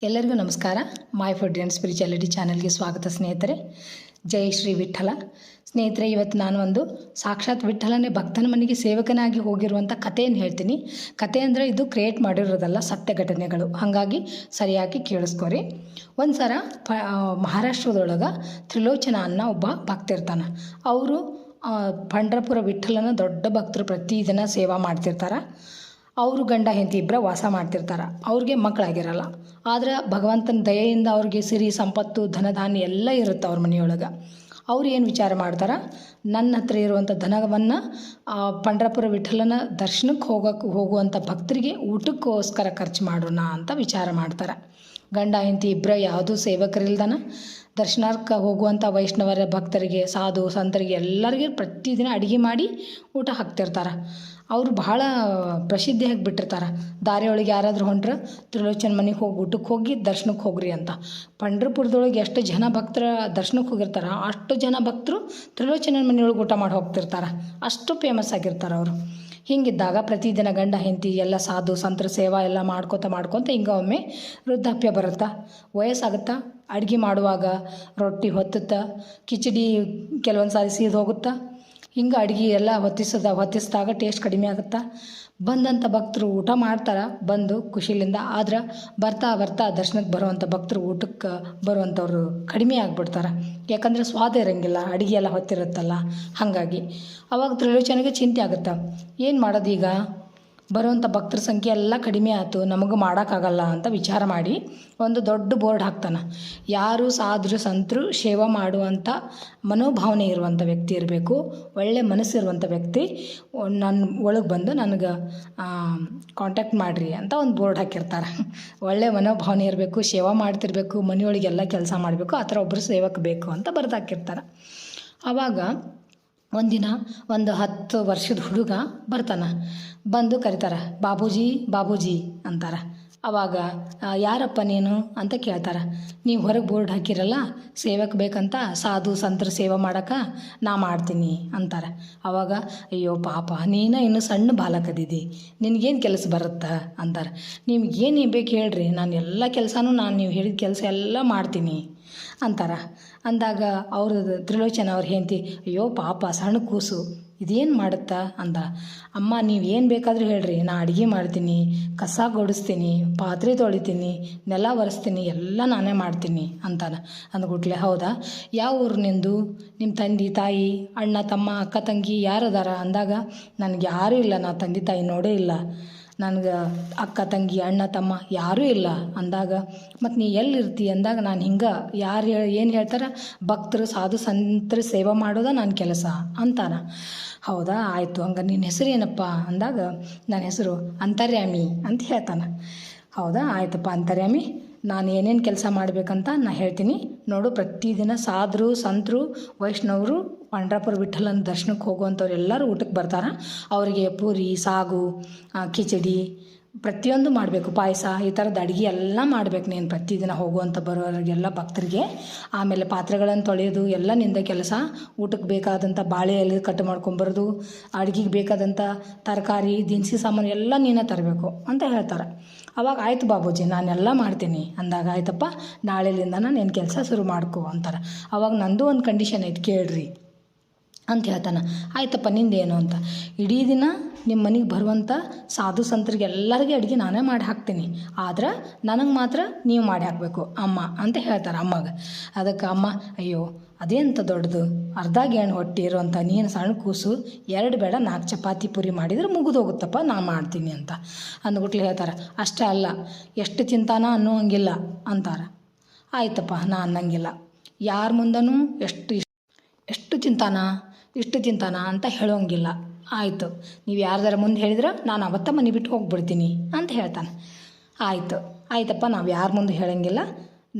ಎಲ್ಲರಿಗೂ ನಮಸ್ಕಾರ. My food and spirituality ಚಾನಲ್ಗೆ ಸ್ವಾಗತ ಸ್ನೇಹಿತರೆ. ಜೈ ಶ್ರೀ ವಿಠಲ. ಸ್ನೇಹಿತರೆ, ಇವತ್ತು ನಾನು ಒಂದು ಸಾಕ್ಷಾತ್ ವಿಠಲನೇ ಭಕ್ತನ ಮನೆಗೆ ಸೇವಕನಾಗಿ ಹೋಗಿರುವಂಥ ಕಥೆಯನ್ನು ಹೇಳ್ತೀನಿ. ಕತೆ ಅಂದರೆ ಇದು ಕ್ರಿಯೇಟ್ ಮಾಡಿರೋದಲ್ಲ, ಸತ್ಯ ಘಟನೆಗಳು. ಹಾಗಾಗಿ ಸರಿಯಾಗಿ ಕೇಳಿಸ್ಕೊರಿ. ಒಂದು ಸಲ ಮಹಾರಾಷ್ಟ್ರದೊಳಗೆ ತ್ರಿಲೋಚನ ಅನ್ನೋ ಒಬ್ಬ ಭಕ್ತ ಇರ್ತಾನೆ. ಅವರು ಪಂಢರಪುರ ವಿಠಲನ ದೊಡ್ಡ ಭಕ್ತರು, ಪ್ರತಿದಿನ ಸೇವಾ ಮಾಡ್ತಿರ್ತಾರೆ. ಅವರು ಗಂಡ ಹೆಂಡತಿ ಇಬ್ಬರ ವಾಸ ಮಾಡ್ತಿರ್ತಾರೆ. ಅವ್ರಿಗೆ ಮಕ್ಕಳಾಗಿರಲ್ಲ. ಆದರೆ ಭಗವಂತನ ದಯೆಯಿಂದ ಅವ್ರಿಗೆ ಸಿರಿ ಸಂಪತ್ತು ಧನಧಾನ್ಯ ಎಲ್ಲ ಇರುತ್ತೆ ಅವ್ರ ಮನೆಯೊಳಗೆ. ಅವ್ರು ಏನು ವಿಚಾರ ಮಾಡ್ತಾರೆ, ನನ್ನ ಹತ್ರ ಇರುವಂಥ ಧನವನ್ನು ಪಂಢರಪುರ ವಿಠಲನ ದರ್ಶನಕ್ಕೆ ಹೋಗುವಂಥ ಭಕ್ತರಿಗೆ ಊಟಕ್ಕೋಸ್ಕರ ಖರ್ಚು ಮಾಡೋಣ ಅಂತ ವಿಚಾರ ಮಾಡ್ತಾರೆ. ಗಂಡ ಹೆಂಡತಿ ಇಬ್ಬರ ಯಾವುದೂ ಸೇವಕರಿಲ್ದನ ದರ್ಶನಕ್ಕೆ ಹೋಗುವಂಥ ವೈಷ್ಣವರ ಭಕ್ತರಿಗೆ, ಸಾಧು ಸಂತರಿಗೆ ಎಲ್ಲರಿಗೆ ಪ್ರತಿದಿನ ಅಡುಗೆ ಮಾಡಿ ಊಟ ಹಾಕ್ತಿರ್ತಾರೆ. ಅವರು ಬಹಳ ಪ್ರಸಿದ್ಧಿ ಆಗಿಬಿಟ್ಟಿರ್ತಾರೆ. ದಾರಿಯೊಳಗೆ ಯಾರಾದರೂ ಹೊಂಟ್ರೆ ತ್ರಿಲೋಚನ ಮನೆಗೆ ಹೋಗಿ ಊಟಕ್ಕೆ ಹೋಗಿ ದರ್ಶನಕ್ಕೆ ಹೋಗ್ರಿ ಅಂತ. ಪಂಢರಪುರದೊಳಗೆ ಎಷ್ಟು ಜನ ಭಕ್ತರ ದರ್ಶನಕ್ಕೆ ಹೋಗಿರ್ತಾರೆ, ಅಷ್ಟು ಜನ ಭಕ್ತರು ತ್ರಿಲೋಚನ ಮನೆಯೊಳಗೆ ಊಟ ಮಾಡಿ ಹೋಗ್ತಿರ್ತಾರೆ. ಅಷ್ಟು ಫೇಮಸ್ ಆಗಿರ್ತಾರೆ ಅವರು. ಹೀಗಿದ್ದಾಗ ಪ್ರತಿದಿನ ಗಂಡ ಹೆಂಡತಿ ಎಲ್ಲ ಸಾಧು ಸಂತರ ಸೇವಾ ಎಲ್ಲ ಮಾಡ್ಕೊತ ಹಿಂಗೆ ಒಮ್ಮೆ ವೃದ್ಧಾಪ್ಯ ಬರುತ್ತಾ, ವಯಸ್ಸಾಗುತ್ತಾ. ಅಡುಗೆ ಮಾಡುವಾಗ ರೊಟ್ಟಿ ಹೊತ್ತುತ್ತಾ, ಕಿಚಡಿ ಕೆಲವೊಂದು ಸಾರಿ ಸೀದು ಹೋಗುತ್ತಾ. ಹಿಂಗೆ ಅಡುಗೆ ಎಲ್ಲ ಹೊತ್ತಿಸಿದಾಗ ಟೇಸ್ಟ್ ಕಡಿಮೆ ಆಗುತ್ತಾ. ಬಂದಂಥ ಭಕ್ತರು ಊಟ ಮಾಡ್ತಾರೆ ಬಂದು ಖುಷಿಲಿಂದ. ಆದ್ರೆ ಬರ್ತಾ ದರ್ಶನಕ್ಕೆ ಬರುವಂಥ ಭಕ್ತರು ಊಟಕ್ಕೆ ಬರುವಂಥವ್ರು ಕಡಿಮೆ ಆಗಿಬಿಡ್ತಾರೆ. ಯಾಕಂದರೆ ಸ್ವಾದ ಇರೋಂಗಿಲ್ಲ, ಅಡುಗೆ ಎಲ್ಲ ಹೊತ್ತಿರುತ್ತಲ್ಲ. ಹಾಗಾಗಿ ಅವಾಗ ತ್ರಿಲೋಚನೆಗೆ ಚಿಂತೆ ಆಗುತ್ತೆ, ಏನು ಮಾಡೋದು ಈಗ? ಬರುವಂಥ ಭಕ್ತರ ಸಂಖ್ಯೆ ಎಲ್ಲ ಕಡಿಮೆ ಆಯಿತು, ನಮಗೆ ಮಾಡೋಕ್ಕಾಗಲ್ಲ ಅಂತ ವಿಚಾರ ಮಾಡಿ ಒಂದು ದೊಡ್ಡ ಬೋರ್ಡ್ ಹಾಕ್ತಾನೆ. ಯಾರು ಸಾಧು ಸಂತರು ಸೇವಾ ಮಾಡುವಂಥ ಮನೋಭಾವನೆ ಇರುವಂಥ ವ್ಯಕ್ತಿ ಇರಬೇಕು, ಒಳ್ಳೆ ಮನಸ್ಸಿರುವಂಥ ವ್ಯಕ್ತಿ ನನ್ನ ಒಳಗೆ ಬಂದು ನನಗೆ ಕಾಂಟ್ಯಾಕ್ಟ್ ಮಾಡಿರಿ ಅಂತ ಒಂದು ಬೋರ್ಡ್ ಹಾಕಿರ್ತಾರೆ. ಒಳ್ಳೆ ಮನೋಭಾವನೆ ಇರಬೇಕು, ಸೇವಾ ಮಾಡ್ತಿರ್ಬೇಕು, ಮನೆಯೊಳಗೆಲ್ಲ ಕೆಲಸ ಮಾಡಬೇಕು, ಆ ಥರ ಒಬ್ಬರು ಸೇವಕ ಬೇಕು ಅಂತ ಬರೆದು ಹಾಕಿರ್ತಾರೆ. ಆವಾಗ ಒಂದಿನ ಒಂದು 10 ವರ್ಷದ ಹುಡುಗ ಬರ್ತಾನೆ. ಬಂದು ಕರೀತಾರೆ, ಬಾಬೂಜಿ ಅಂತಾರೆ. ಆವಾಗ ಯಾರಪ್ಪ ನೀನು ಅಂತ ಕೇಳ್ತಾರೆ. ನೀವು ಹೊರಗೆ ಬೋರ್ಡ್ ಹಾಕಿರಲ್ಲ, ಸೇವಕ ಬೇಕಂತ, ಸಾಧು ಸಂತರ ಸೇವೆ ಮಾಡೋಕೆ ನಾ ಮಾಡ್ತೀನಿ ಅಂತಾರೆ. ಆವಾಗ ಅಯ್ಯೋ ಪಾಪ, ಇನ್ನೂ ಸಣ್ಣ ಬಾಲಕದಿದ್ದಿ, ನಿನಗೇನು ಕೆಲಸ ಬರುತ್ತಾ ಅಂತಾರೆ. ನಿಮ್ಗೇನು ಬೇಕು ಹೇಳ್ರಿ, ನಾನು ಎಲ್ಲ ಕೆಲಸನೂ ನೀವು ಹೇಳಿದ ಕೆಲಸ ಎಲ್ಲ ಮಾಡ್ತೀನಿ ಅಂತಾರೆ. ಅಂದಾಗ ಅವ್ರದ್ದು ತ್ರಿಲೋಚನ ಅವ್ರ ಹೆಂಡತಿ, ಅಯ್ಯೋ ಪಾಪ ಸಣ್ಣ ಕೂಸು ಇದೇನು ಮಾಡುತ್ತಾ ಅಂದ. ಅಮ್ಮ ನೀವು ಏನು ಬೇಕಾದರೂ ಹೇಳ್ರಿ, ನಾ ಅಡುಗೆ ಮಾಡ್ತೀನಿ, ಕಸ ಗುಡಿಸ್ತೀನಿ, ಪಾತ್ರೆ ತೊಳಿತೀನಿ, ನೆಲ ಒರೆಸ್ತೀನಿ, ಎಲ್ಲ ನಾನೇ ಮಾಡ್ತೀನಿ ಅಂತಾನೆ. ಅಂದ್ಬಿಟ್ಲೆ, ಹೌದಾ, ಯಾವ ಊರು ನಿಂದು? ನಿಮ್ಮ ತಂದೆ ತಾಯಿ ಅಣ್ಣ ತಮ್ಮ ಅಕ್ಕ ತಂಗಿ ಯಾರದಾರ ಅಂದಾಗ, ನನಗೆ ಯಾರೂ ಇಲ್ಲ, ನಾ ತಂದೆ ತಾಯಿ ನೋಡೇ ಇಲ್ಲ, ನನಗೆ ಅಕ್ಕ ತಂಗಿ ಅಣ್ಣ ತಮ್ಮ ಯಾರೂ ಇಲ್ಲ ಅಂದಾಗ, ಮತ್ತು ನೀ ಎಲ್ಲಿರ್ತಿ ಅಂದಾಗ, ನಾನು ಹಿಂಗೆ ಏನು ಹೇಳ್ತಾರೆ, ಭಕ್ತರು ಸಾಧು ಸಂತರ ಸೇವೆ ಮಾಡೋದ ನನ್ನ ಕೆಲಸ ಅಂತಾನೆ. ಹೌದಾ, ಆಯಿತು, ಹಂಗೆ ನಿನ್ನ ಹೆಸರು ಏನಪ್ಪ ಅಂದಾಗ, ನನ್ನ ಹೆಸರು ಅಂತರ್ಯಾಮಿ ಅಂತ ಹೇಳ್ತಾನೆ. ಹೌದಾ, ಆಯ್ತಪ್ಪ ಅಂತರ್ಯಾಮಿ, ನಾನು ಏನೇನು ಕೆಲಸ ಮಾಡಬೇಕಂತ ನಾ ಹೇಳ್ತೀನಿ ನೋಡು. ಪ್ರತಿದಿನ ಸಾಧರು ಸಂತರು ವೈಷ್ಣವರು ಪಂಢರಪುರ ವಿಠಲನ ದರ್ಶನಕ್ಕೆ ಹೋಗುವಂಥವ್ರು ಎಲ್ಲರೂ ಊಟಕ್ಕೆ ಬರ್ತಾರೆ. ಅವರಿಗೆ ಪೂರಿ ಸಾಗು ಕಿಚಡಿ ಪ್ರತಿಯೊಂದು ಮಾಡಬೇಕು, ಪಾಯಸ, ಈ ಥರದ ಅಡುಗೆ ಎಲ್ಲ ಮಾಡಬೇಕು ನೀನು ಪ್ರತಿದಿನ ಹೋಗುವಂಥ ಬರೋರಿಗೆಲ್ಲ ಭಕ್ತರಿಗೆ. ಆಮೇಲೆ ಪಾತ್ರೆಗಳನ್ನು ತೊಳೆಯೋದು ಎಲ್ಲ ನಿಂದ ಕೆಲಸ. ಊಟಕ್ಕೆ ಬೇಕಾದಂಥ ಬಾಳೆ ಎಲೆ ಕಟ್ ಮಾಡ್ಕೊಂಬರೋದು, ಅಡುಗೆಗೆ ಬೇಕಾದಂಥ ತರಕಾರಿ ದಿನಸಿ ಸಾಮಾನು ಎಲ್ಲ ನೀನೇ ತರಬೇಕು ಅಂತ ಹೇಳ್ತಾರೆ. ಅವಾಗ ಆಯ್ತು ಬಾಬೂಜಿ, ನಾನೆಲ್ಲ ಮಾಡ್ತೀನಿ ಅಂದಾಗ, ಆಯ್ತಪ್ಪ ನಾಳೆಲಿಂದ ನೀನು ಕೆಲಸ ಶುರು ಮಾಡ್ಕೊ ಅಂತಾರೆ. ಅವಾಗ ನಂದು ಒಂದು ಕಂಡೀಷನ್ ಐತೆ ಕೇಳ್ರಿ ಅಂತ ಹೇಳ್ತಾನೆ. ಆಯ್ತಪ್ಪ ನಿಂದೇನು ಅಂತ, ಇಡೀ ದಿನ ನಿಮ್ಮ ಮನೆಗೆ ಬರುವಂಥ ಸಾಧು ಸಂತರಿಗೆ ಎಲ್ಲರಿಗೆ ಅಡುಗೆ ನಾನೇ ಮಾಡಿ ಹಾಕ್ತೀನಿ, ಆದ್ರೆ ನನಗೆ ಮಾತ್ರ ನೀವು ಮಾಡಿ ಹಾಕಬೇಕು ಅಮ್ಮ ಅಂತ ಹೇಳ್ತಾರೆ ಅಮ್ಮಗೆ. ಅದಕ್ಕೆ ಅಮ್ಮ, ಅಯ್ಯೋ ಅದೇಂತ ದೊಡ್ಡದು, ಅರ್ಧ ಗೇಣು ಹೊಟ್ಟೆ ಇರೋಂಥ ನೀನು ಸಣ್ಣ ಕೂಸು, 2 ಬೇಡ 4 ಚಪಾತಿ ಪೂರಿ ಮಾಡಿದರೆ ಮುಗಿದೋಗುತ್ತಪ್ಪ, ನಾ ಮಾಡ್ತೀನಿ ಅಂತ ಅಂದ್ಬಿಟ್ಲೆ ಹೇಳ್ತಾರೆ. ಅಷ್ಟೇ ಅಲ್ಲ, ಎಷ್ಟು ತಿಂತಾನ ಅನ್ನೋಂಗಿಲ್ಲ ಅಂತಾರೆ. ಆಯ್ತಪ್ಪ ನಾ ಅನ್ನಂಗಿಲ್ಲ, ಯಾರ ಮುಂದನೂ ಎಷ್ಟು ಇಷ್ಟು ತಿಂತಾನ ಅಂತ ಹೇಳೋಂಗಿಲ್ಲ. ಆಯಿತು, ನೀವು ಯಾರ್ದಾರ ಮುಂದೆ ಹೇಳಿದ್ರೆ ನಾನು ಅವತ್ತ ಮನೆ ಬಿಟ್ಟು ಹೋಗ್ಬಿಡ್ತೀನಿ ಅಂತ ಹೇಳ್ತಾನೆ. ಆಯ್ತಪ್ಪ, ನಾವು ಯಾರ ಮುಂದೆ ಹೇಳೋಂಗಿಲ್ಲ,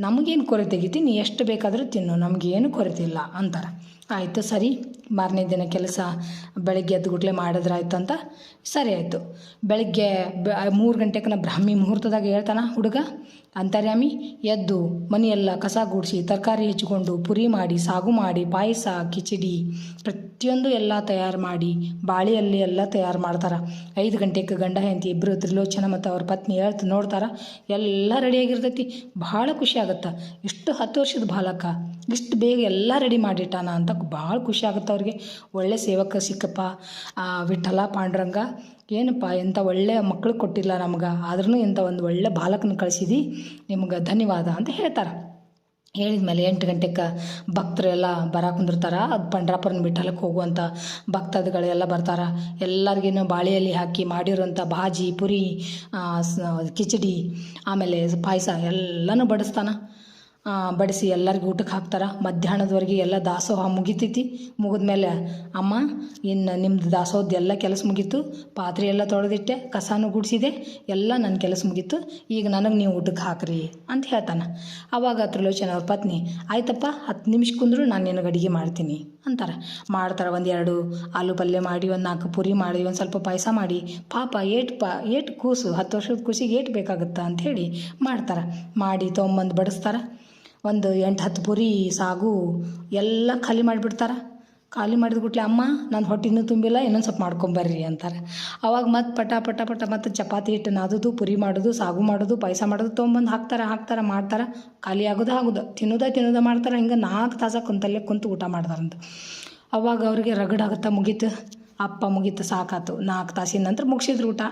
ನಮಗೇನು ಕೊರತೆ ತೆಗಿತಿ, ನೀ ಎಷ್ಟು ಬೇಕಾದರೂ ತಿನ್ನು, ನಮಗೇನು ಕೊರತೆ ಇಲ್ಲ ಅಂತಾರೆ. ಆಯಿತು ಸರಿ, ಮಾರನೇ ದಿನ ಕೆಲಸ ಬೆಳಗ್ಗೆ ಎದ್ದು ಗುಟ್ಲೆ ಮಾಡಿದ್ರಾಯ್ತು ಅಂತ ಸರಿ ಆಯಿತು. ಬೆಳಗ್ಗೆ 3 ಗಂಟೆಗೆ ಬ್ರಾಹ್ಮಿ ಮುಹೂರ್ತದಾಗ ಹೇಳ್ತಾನೆ ಹುಡುಗ ಅಂತರ್ಯಾಮಿ. ಎದ್ದು ಮನೆಯೆಲ್ಲ ಕಸ ಗುಡಿಸಿ ತರಕಾರಿ ಹೆಚ್ಚಿಕೊಂಡು ಪುರಿ ಮಾಡಿ ಸಾಗು ಮಾಡಿ ಪಾಯಸ ಕಿಚಡಿ ಪ್ರತಿಯೊಂದು ಎಲ್ಲ ತಯಾರು ಮಾಡಿ ಬಾಳೆಯಲ್ಲಿ ಎಲ್ಲ ತಯಾರು ಮಾಡ್ತಾರೆ. 5 ಗಂಟೆಗೆ ಗಂಡ ಹೆಂಡತಿ ಇಬ್ಬರು ತ್ರಿಲೋಚನ ಮತ್ತು ಅವ್ರ ಪತ್ನಿ ನೋಡ್ತಾರೆ, ಎಲ್ಲ ರೆಡಿಯಾಗಿರ್ತೈತಿ. ಭಾಳ ಖುಷಿ ಆಗುತ್ತೆ. ಇಷ್ಟು 10 ವರ್ಷದ ಬಾಲಕ ಇಷ್ಟು ಬೇಗ ಎಲ್ಲ ರೆಡಿ ಮಾಡಿಟ್ಟಾನ ಅಂತ ಭಾಳ ಖುಷಿ ಆಗುತ್ತೆ ಅವ್ರಿಗೆ. ಒಳ್ಳೆ ಸೇವಕ ಸಿಕ್ಕಪ್ಪ ವಿಠಲ ಪಾಂಡುರಂಗ, ಏನಪ್ಪ ಎಂಥ ಒಳ್ಳೆಯ ಮಕ್ಕಳು ಕೊಟ್ಟಿಲ್ಲ ನಮ್ಗೆ, ಆದ್ರೂ ಇಂಥ ಒಂದು ಒಳ್ಳೆ ಬಾಲಕನ ಕಳಿಸಿದಿ, ನಿಮ್ಗೆ ಧನ್ಯವಾದ ಅಂತ ಹೇಳ್ತಾರೆ. ಹೇಳಿದ ಮೇಲೆ 8 ಗಂಟೆಗೆ ಭಕ್ತರು ಎಲ್ಲ ಕುಂದಿರ್ತಾರೆ. ಅದು ಪಂಡ್ರಾಪುರನ ವಿಠಲಕ್ಕೆ ಹೋಗುವಂಥ ಭಕ್ತಾದಿಗಳೆಲ್ಲ ಬರ್ತಾರೆ. ಎಲ್ಲರಿಗೇನು ಬಾಳೆಯಲ್ಲಿ ಹಾಕಿ ಮಾಡಿರೋಂಥ ಭಾಜಿ ಪುರಿ ಕಿಚಡಿ ಆಮೇಲೆ ಪಾಯಸ ಎಲ್ಲನೂ ಬಡಿಸ್ತಾನೆ. ಬಡಿಸಿ ಎಲ್ಲರಿಗೂ ಊಟಕ್ಕೆ ಹಾಕ್ತಾರೆ. ಮಧ್ಯಾಹ್ನದವರೆಗೆ ಎಲ್ಲ ದಾಸೋಹ ಮುಗಿತೈತಿ. ಮುಗಿದ್ಮೇಲೆ ಅಮ್ಮ ಇನ್ನು ನಿಮ್ಮದು ದಾಸೋಹದ ಎಲ್ಲ ಕೆಲಸ ಮುಗೀತು, ಪಾತ್ರೆ ಎಲ್ಲ ತೊಳೆದಿಟ್ಟೆ, ಕಸನೂ ಗುಡಿಸಿದೆ, ಎಲ್ಲ ನನ್ನ ಕೆಲಸ ಮುಗೀತು, ಈಗ ನನಗೆ ನೀವು ಊಟಕ್ಕೆ ಹಾಕ್ರಿ ಅಂತ ಹೇಳ್ತಾನೆ. ಆವಾಗ ತ್ರಿಲೋಚನ ಅವ್ರ ಪತ್ನಿ ಆಯ್ತಪ್ಪ 10 ನಿಮಿಷ ಕುಂದ್ರು ನಾನು ನಿನಗೆ ಅಡುಗೆ ಮಾಡ್ತೀನಿ ಅಂತಾರೆ. ಮಾಡ್ತಾರೆ. 1-2 ಆಲೂ ಪಲ್ಯ ಮಾಡಿ, 1 4 ಪುರಿ ಮಾಡಿ, ಒಂದು ಸ್ವಲ್ಪ ಪಾಯಸ ಮಾಡಿ. ಪಾಪ ಏಟು ಕೂಸು 10 ವರ್ಷದ ಕೂಸಿಗೆ ಏಟು ಬೇಕಾಗುತ್ತಾ ಅಂಥೇಳಿ ಮಾಡ್ತಾರೆ. ಮಾಡಿ ತೊಗೊಂಬಂದು ಬಡಿಸ್ತಾರೆ. ಒಂದು 8-10 ಪುರಿ ಸಾಗು ಎಲ್ಲ ಖಾಲಿ ಮಾಡಿಬಿಡ್ತಾರೆ. ಖಾಲಿ ಮಾಡಿದ ಗುಟ್ಲೆ ಅಮ್ಮ ನನ್ನ ಹೊಟ್ಟೆ ಇನ್ನೂ ತುಂಬಿಲ್ಲ, ಇನ್ನೊಂದು ಸ್ವಲ್ಪ ಮಾಡ್ಕೊಂಬರ್ರಿ ಅಂತಾರೆ. ಅವಾಗ ಮತ್ತೆ ಪಟ ಮತ್ತು ಚಪಾತಿ ಹಿಟ್ಟು ನಾದೋದು, ಪುರಿ ಮಾಡೋದು, ಸಾಗು ಮಾಡೋದು, ಪಾಯಸ ಮಾಡೋದು ತೊಗೊಂಬಂದು ಹಾಕ್ತಾರೆ ಮಾಡ್ತಾರೆ. ಖಾಲಿ ಆಗೋದು ತಿನ್ನೋದ ಮಾಡ್ತಾರೆ. ಹಿಂಗೆ 4 ತಾಸ ಕುಂತು ಊಟ ಮಾಡ್ತಾರಂತ. ಅವಾಗ ಅವ್ರಿಗೆ ರಗಡಾಗುತ್ತಾ ಮುಗೀತು, ಅಪ್ಪ ಮುಗೀತು, ಸಾಕಾತು. 4 ತಾಸಿನ ನಂತರ ಮುಗಿಸಿದ್ರು ಊಟ.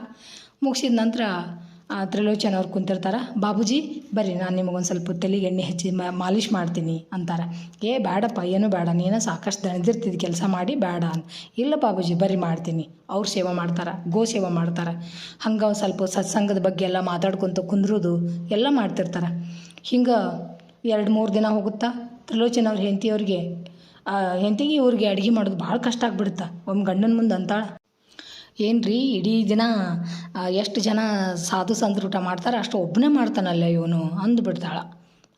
ಮುಗಿಸಿದ ನಂತರ ತ್ರಿಲೋಚನ ಅವ್ರು ಕುಂತಿರ್ತಾರೆ. ಬಾಬೂಜಿ ಬರ್ರಿ, ನಾನು ನಿಮಗೊಂದು ಸ್ವಲ್ಪ ತಲೆಗೆ ಎಣ್ಣೆ ಹಚ್ಚಿ ಮಾಲಿಷ್ ಮಾಡ್ತೀನಿ ಅಂತಾರೆ. ಬೇಡಪ್ಪ, ಏನೂ ಬೇಡ, ನೀನು ಸಾಕಷ್ಟು ದಣಿದಿರ್ತಿದ್ದು ಕೆಲಸ ಮಾಡಿ, ಬೇಡ ಇಲ್ಲ ಬಾಬೂಜಿ ಬರ್ರಿ ಮಾಡ್ತೀನಿ. ಅವ್ರು ಸೇವೆ ಮಾಡ್ತಾರೆ, ಗೋ ಸೇವೆ ಮಾಡ್ತಾರೆ. ಹಂಗೆ ಒಂದು ಸ್ವಲ್ಪ ಸತ್ಸಂಗದ ಬಗ್ಗೆ ಎಲ್ಲ ಮಾತಾಡ್ಕೊತ ಕುಂದ್ರೋದು ಎಲ್ಲ ಮಾಡ್ತಿರ್ತಾರೆ. ಹಿಂಗೆ 2-3 ದಿನ ಹೋಗುತ್ತಾ. ತ್ರಿಲೋಚನ ಅವ್ರ ಹೆಂಡತಿಗೆ ಇವ್ರಿಗೆ ಅಡುಗೆ ಮಾಡೋದು ಭಾಳ ಕಷ್ಟ ಆಗ್ಬಿಡುತ್ತೆ. ಒಮ್ಮೆ ಗಂಡನ ಮುಂದೆ ಅಂತಾಳೆ, ಏನು ರೀ ಇಡೀ ದಿನ ಎಷ್ಟು ಜನ ಸಾಧು ಸಂತರು ಊಟ ಮಾಡ್ತಾರೆ, ಅಷ್ಟು ಒಬ್ಬನೇ ಮಾಡ್ತಾನಲ್ಲ ಇವನು ಅಂದುಬಿಡ್ತಾಳೆ.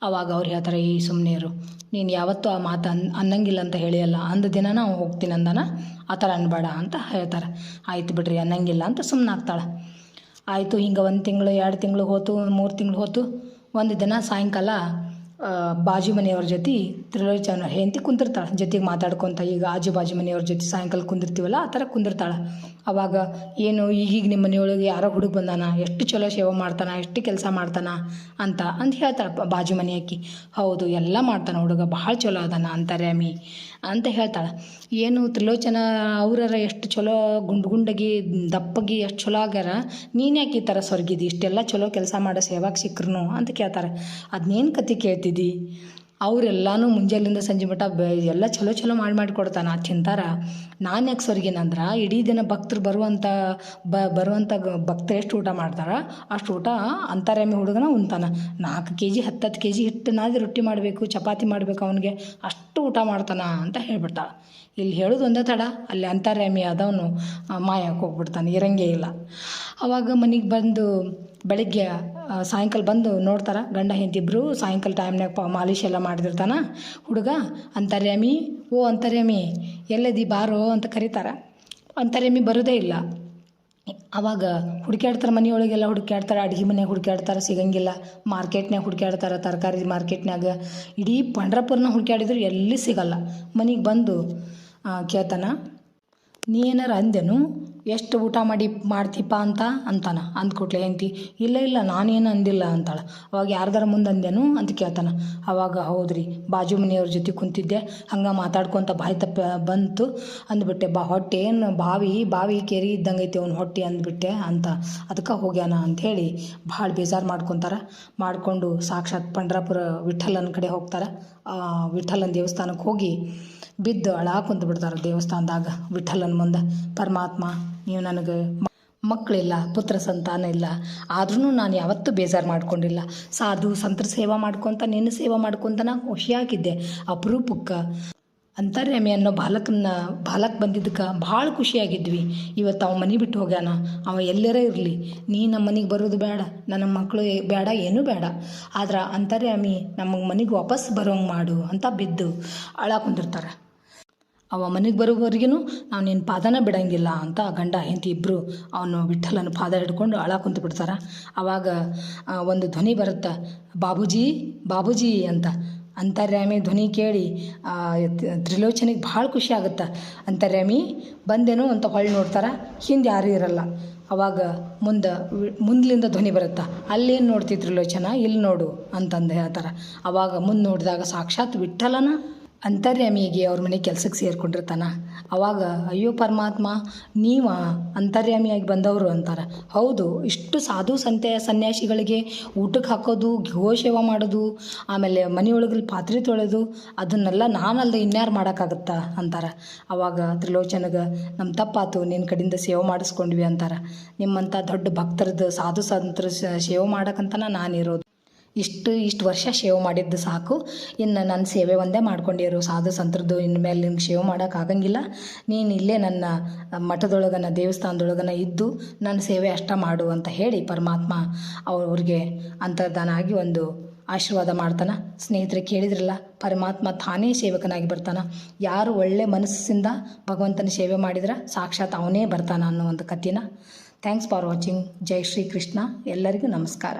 ಆವಾಗ ಅವ್ರು ಹೇಳ್ತಾರೆ, ಈ ಸುಮ್ಮನೆ ಇರು, ನೀನು ಯಾವತ್ತೂ ಆ ಮಾತು ಅನ್ನಂಗಿಲ್ಲ ಅಂತ ಹೇಳಿಯಲ್ಲ, ಅಂದ ದಿನ ನಾವು ಹೋಗ್ತೀನಿ ಅಂದಾನ, ಆ ಥರ ಅನ್ಬೇಡ ಅಂತ ಹೇಳ್ತಾರೆ. ಆಯ್ತು ಬಿಡ್ರಿ ಅನ್ನಂಗಿಲ್ಲ ಅಂತ ಸುಮ್ಮನೆ ಆಗ್ತಾಳೆ. ಆಯಿತು. ಹಿಂಗೆ 1 ತಿಂಗಳು 2 ತಿಂಗಳು ಹೋತು, 3 ತಿಂಗಳು ಹೋತು. ಒಂದು ದಿನ ಸಾಯಂಕಾಲ ಬಾಜು ಮನೆಯವ್ರ ಜೊತೆ ತ್ರಿಲೋಚನ ಹೆಂಡತಿ ಕುಂದಿರ್ತಾಳೆ, ಜೊತೆಗೆ ಮಾತಾಡ್ಕೊತ. ಈಗ ಆಜು ಬಾಜು ಮನೆಯವ್ರ ಜೊತೆ ಸಾಯಂಕಾಲ ಕುಂದಿರ್ತೀವಲ್ಲ, ಆ ಥರ ಕುಂದಿರ್ತಾಳೆ. ಅವಾಗ ಏನು ಈಗೀಗ ನಿಮ್ಮ ಮನೆಯೊಳಗೆ ಯಾರೋ ಹುಡುಗ ಬಂದಾನ, ಎಷ್ಟು ಚಲೋ ಸೇವೆ ಮಾಡ್ತಾನೆ, ಎಷ್ಟು ಕೆಲಸ ಮಾಡ್ತಾನೆ ಅಂತ ಹೇಳ್ತಾಳೆ ಬಾಜು ಮನೆ ಅಕ್ಕಿ. ಹೌದು, ಎಲ್ಲ ಮಾಡ್ತಾನೆ ಹುಡುಗ, ಭಾಳ ಚಲೋ ಅದಾನ ಅಂತರ್ಯಾಮಿ ಅಂತ ಹೇಳ್ತಾಳೆ. ಏನು ತ್ರಿಲೋಚನ ಅವ್ರರ ಎಷ್ಟು ಚಲೋ ಗುಂಡಾಗಿ ದಪ್ಪಗೆ ಎಷ್ಟು ಚಲೋ ಆಗ್ಯಾರ, ನೀನು ಯಾಕೆ ಈ ಥರ ಸ್ವರ್ಗಿದಿ, ಇಷ್ಟೆಲ್ಲ ಚಲೋ ಕೆಲಸ ಮಾಡೋ ಸೇವಾಕ್ ಸಿಕ್ರು ಅಂತ ಕೇಳ್ತಾರೆ. ಅದನ್ನೇನು ಕತೆ ಕೇಳ್ತಿದ್ದಿ, ಅವರೆಲ್ಲನೂ ಮುಂಜಾನೆಯಿಂದ ಸಂಜೆ ಮಟ್ಟ ಎಲ್ಲ ಚಲೋ ಮಾಡಿ ಕೊಡ್ತಾನೆ, ತಿಂತಾರೆ. ನಾನು ಯಾಕೆ ಸ್ವರ್ಗಿನಂದ್ರೆ ಇಡೀ ದಿನ ಭಕ್ತರು ಬರುವಂಥ ಭಕ್ತರು ಎಷ್ಟು ಊಟ ಮಾಡ್ತಾರೆ ಅಷ್ಟು ಊಟ ಅಂತರ್ಯಾಮಿ ಹುಡುಗನ ಉಣ್ತಾನೆ. 4 kg 10 kg ಹಿಟ್ಟು ನಾದಿ ರೊಟ್ಟಿ ಮಾಡಬೇಕು, ಚಪಾತಿ ಮಾಡಬೇಕು, ಅವನಿಗೆ ಅಷ್ಟು ಊಟ ಮಾಡ್ತಾನೆ ಅಂತ ಹೇಳ್ಬಿಟ್ಟ. ಇಲ್ಲಿ ಹೇಳೋದು ಒಂದೇ ತಡ, ಅಲ್ಲಿ ಅಂತರ್ಯಾಮಿ ಆದವನು ಮಾಯಕ್ಕೆ ಹೋಗ್ಬಿಡ್ತಾನೆ, ಇರಂಗೇ ಇಲ್ಲ. ಆವಾಗ ಮನೆಗೆ ಬಂದು ಬೆಳಗ್ಗೆ ಸಾಯಂಕಾಲ ಬಂದು ನೋಡ್ತಾರೆ, ಗಂಡ ಹೆಂಡತಿ ಇಬ್ಬರು ಸಾಯಂಕಾಲ ಟೈಮ್ನಾಗ ಮಾಲಿಷ್ ಎಲ್ಲ ಮಾಡಿದಿರ್ತಾನೆ ಹುಡುಗ. ಅಂತರ್ಯಾಮಿ, ಓ ಅಂತರ್ಯಾಮಿ ಎಲ್ಲದಿ ಬಾರೋ ಅಂತ ಕರೀತಾರೆ. ಅಂತರ್ಯಾಮಿ ಬರೋದೇ ಇಲ್ಲ. ಆವಾಗ ಹುಡುಕ್ಯಾಡ್ತಾರೆ, ಮನೆಯೊಳಗೆಲ್ಲ ಹುಡುಕ್ಯಾಡ್ತಾರೆ, ಅಡುಗೆ ಮನೆಯಾಗ ಹುಡುಕ್ಯಾಡ್ತಾರೆ, ಸಿಗಂಗಿಲ್ಲ. ಮಾರ್ಕೆಟ್ನಾಗ ಹುಡುಕ್ಯಾಡ್ತಾರೆ, ತರಕಾರಿ ಮಾರ್ಕೆಟ್ನಾಗ ಇಡೀ ಪಂಡ್ರಾಪುರನ ಹುಡುಕ್ಯಾಡಿದ್ರು ಎಲ್ಲಿ ಸಿಗಲ್ಲ. ಮನೆಗೆ ಬಂದು ಕೇಳ್ತಾನ, ನೀ ಏನಾರು ಅಂದೆನು, ಎಷ್ಟು ಊಟ ಮಾಡ್ತೀಪ್ಪ ಅಂತಾನೆ. ಅಂದ್ಕೊಟ್ಲೆ ಹೆಂಡತಿ, ಇಲ್ಲ ನಾನೇನು ಅಂದಿಲ್ಲ ಅಂತಾಳೆ. ಅವಾಗ ಯಾರ್ದಾರ ಮುಂದೆ ಅಂದೇನು ಅಂತ ಕೇಳ್ತಾನೆ. ಅವಾಗ ಹೌದ್ರಿ, ಬಾಜು ಮನೆಯವ್ರ ಜೊತೆ ಕುಂತಿದ್ದೆ, ಹಂಗೆ ಮಾತಾಡ್ಕೊತ ಬಾಯಿ ತಪ್ಪ ಬಂತು ಅಂದ್ಬಿಟ್ಟೆ. ಹೊಟ್ಟೆ ಏನು ಬಾವಿ ಕೆರಿ ಇದ್ದಂಗೆ ಐತಿ ಅವ್ನ ಹೊಟ್ಟೆ ಅಂದ್ಬಿಟ್ಟೆ ಅಂತ, ಅದಕ್ಕೆ ಹೋಗ್ಯಾನ ಅಂಥೇಳಿ ಭಾಳ ಬೇಜಾರು ಮಾಡಿಕೊಂಡು ಸಾಕ್ಷಾತ್ ಪಂಡ್ರಾಪುರ ವಿಠಲನ ಕಡೆ ಹೋಗ್ತಾರೆ. ವಿಠಲನ ದೇವಸ್ಥಾನಕ್ಕೆ ಹೋಗಿ ಬಿದ್ದು ಕುಂತು ಬಿಡ್ತಾರೆ ದೇವಸ್ಥಾನದಾಗ ವಿಠಲನ ಮುಂದೆ. ಪರಮಾತ್ಮ, ನೀವು ನನಗೆ ಮಕ್ಕಳಿಲ್ಲ, ಪುತ್ರ ಸಂತಾನ ಇಲ್ಲ, ಆದ್ರೂ ನಾನು ಯಾವತ್ತೂ ಬೇಜಾರು ಮಾಡ್ಕೊಂಡಿಲ್ಲ. ಸಾಧು ಸಂತರ ಸೇವಾ ಮಾಡ್ಕೊತ ನಿನ್ನ ಸೇವಾ ಮಾಡ್ಕೊತ ನಾನು ಖುಷಿಯಾಗಿದ್ದೆ. ಅಪರೂಪಕ್ಕೆ ಅಂತರ್ಯಾಮಿ ಅನ್ನೋ ಬಾಲಕ್ ಬಂದಿದ್ದಕ್ಕೆ ಭಾಳ ಖುಷಿಯಾಗಿದ್ವಿ. ಇವತ್ತು ಅವ ಮನೆ ಬಿಟ್ಟು ಹೋಗ್ಯಾನ, ಅವ ಎಲ್ಲರೇ ಇರಲಿ, ನೀ ನಮ್ಮ ಮನೆಗೆ ಬರೋದು ಬೇಡ, ನನ್ನ ಮಕ್ಕಳು ಬೇಡ, ಏನೂ ಬೇಡ, ಆದ್ರೆ ಅಂತರ್ಯಾಮಿ ನಮಗೆ ಮನೆಗೆ ವಾಪಸ್ ಬರೋಂಗೆ ಮಾಡು ಅಂತ ಬಿದ್ದು ಕುಂದಿರ್ತಾರೆ. ಅವ ಮನೆಗೆ ಬರೋವರೆಗೂ ನಾವು ನಿನ್ನ ಪಾದನ ಬಿಡಂಗಿಲ್ಲ ಅಂತ ಗಂಡ ಹೆಂಡತಿ ಇಬ್ಬರು ಅವನು ವಿಠ್ಠಲನ ಪಾದ ಹಿಡ್ಕೊಂಡು ಅಳ ಕುಂತು ಬಿಡ್ತಾರೆ. ಆವಾಗ ಒಂದು ಧ್ವನಿ ಬರುತ್ತೆ, ಬಾಬೂಜಿ ಬಾಬೂಜಿ ಅಂತ. ಅಂತರ್ಯಾಮಿ ಧ್ವನಿ ಕೇಳಿ ತ್ರಿಲೋಚನಿಗೆ ಭಾಳ ಖುಷಿ ಆಗುತ್ತೆ. ಅಂತರ್ಯಾಮಿ ಬಂದೇನೋ ಅಂತ ಹೊಳ್ಳಿ ನೋಡ್ತಾರೆ, ಹಿಂದೆ ಯಾರೂ ಇರಲ್ಲ. ಅವಾಗ ಮುಂದ್ಲಿಂದ ಧ್ವನಿ ಬರುತ್ತೆ, ಅಲ್ಲೇನು ನೋಡ್ತಿ ತ್ರಿಲೋಚನ, ಇಲ್ಲಿ ನೋಡು ಅಂತಂದು ಹೇಳ್ತಾರೆ. ಅವಾಗ ಮುಂದೆ ನೋಡಿದಾಗ ಸಾಕ್ಷಾತ್ ವಿಠ್ಠಲನ ಅಂತರ್ಯಾಮಿಗೆ ಅವ್ರ ಮನೆ ಕೆಲ್ಸಕ್ಕೆ ಸೇರ್ಕೊಂಡಿರ್ತಾನೆ. ಅವಾಗ ಅಯ್ಯೋ ಪರಮಾತ್ಮ, ನೀವ ಅಂತರ್ಯಾಮಿಯಾಗಿ ಬಂದವರು ಅಂತಾರೆ. ಹೌದು, ಇಷ್ಟು ಸಾಧು ಸನ್ಯಾಸಿಗಳಿಗೆ ಊಟಕ್ಕೆ ಹಾಕೋದು, ಗೋಸೇವೆ ಮಾಡೋದು, ಆಮೇಲೆ ಮನೆಯೊಳಗಲ್ಲಿ ಪಾತ್ರೆ ತೊಳೆದು ಅದನ್ನೆಲ್ಲ ನಾನಲ್ದೆ ಇನ್ಯಾರು ಮಾಡೋಕ್ಕಾಗತ್ತಾ ಅಂತಾರೆ. ಅವಾಗ ತ್ರಿಲೋಚನಗೆ ನಮ್ಮ ತಪ್ಪಾತು, ನಿನ್ನ ಕಡೆಯಿಂದ ಸೇವೆ ಮಾಡಿಸ್ಕೊಂಡ್ವಿ ಅಂತಾರೆ. ನಿಮ್ಮಂಥ ದೊಡ್ಡ ಭಕ್ತರದ್ದು ಸಾಧು ಸಂತರ ಸೇವೆ ಮಾಡೋಕ್ಕಂತನ ನಾನಿರೋದು. ಇಷ್ಟು ವರ್ಷ ಸೇವೆ ಮಾಡಿದ್ದು ಸಾಕು, ಇನ್ನು ನನ್ನ ಸೇವೆ ಒಂದೇ ಮಾಡ್ಕೊಂಡಿರು. ಸಾಧು ಸಂತರದ್ದು ಇನ್ಮೇಲೆ ನಿನ್ಗೆ ಸೇವೆ ಮಾಡೋಕ್ಕಾಗಂಗಿಲ್ಲ. ನೀನು ಇಲ್ಲೇ ನನ್ನ ಮಠದೊಳಗನ ದೇವಸ್ಥಾನದೊಳಗನ ಇದ್ದು ನನ್ನ ಸೇವೆ ಅಷ್ಟ ಮಾಡು ಅಂತ ಹೇಳಿ ಪರಮಾತ್ಮ ಅವ್ರಿಗೆ ಅಂತರ್ಧಾನ ಆಗಿ ಒಂದು ಆಶೀರ್ವಾದ ಮಾಡ್ತಾನೆ. ಸ್ನೇಹಿತರೆ, ಕೇಳಿದ್ರಲ್ಲ, ಪರಮಾತ್ಮ ತಾನೇ ಸೇವಕನಾಗಿ ಬರ್ತಾನೆ. ಯಾರು ಒಳ್ಳೆ ಮನಸ್ಸಿಂದ ಭಗವಂತನ ಸೇವೆ ಮಾಡಿದ್ರೆ ಸಾಕ್ಷಾತ್ ಅವನೇ ಬರ್ತಾನೆ ಅನ್ನೋ ಒಂದು ಕಥೆನ. Thanks for watching. ಜೈ ಶ್ರೀ ಕೃಷ್ಣ. ಎಲ್ಲರಿಗೂ ನಮಸ್ಕಾರ.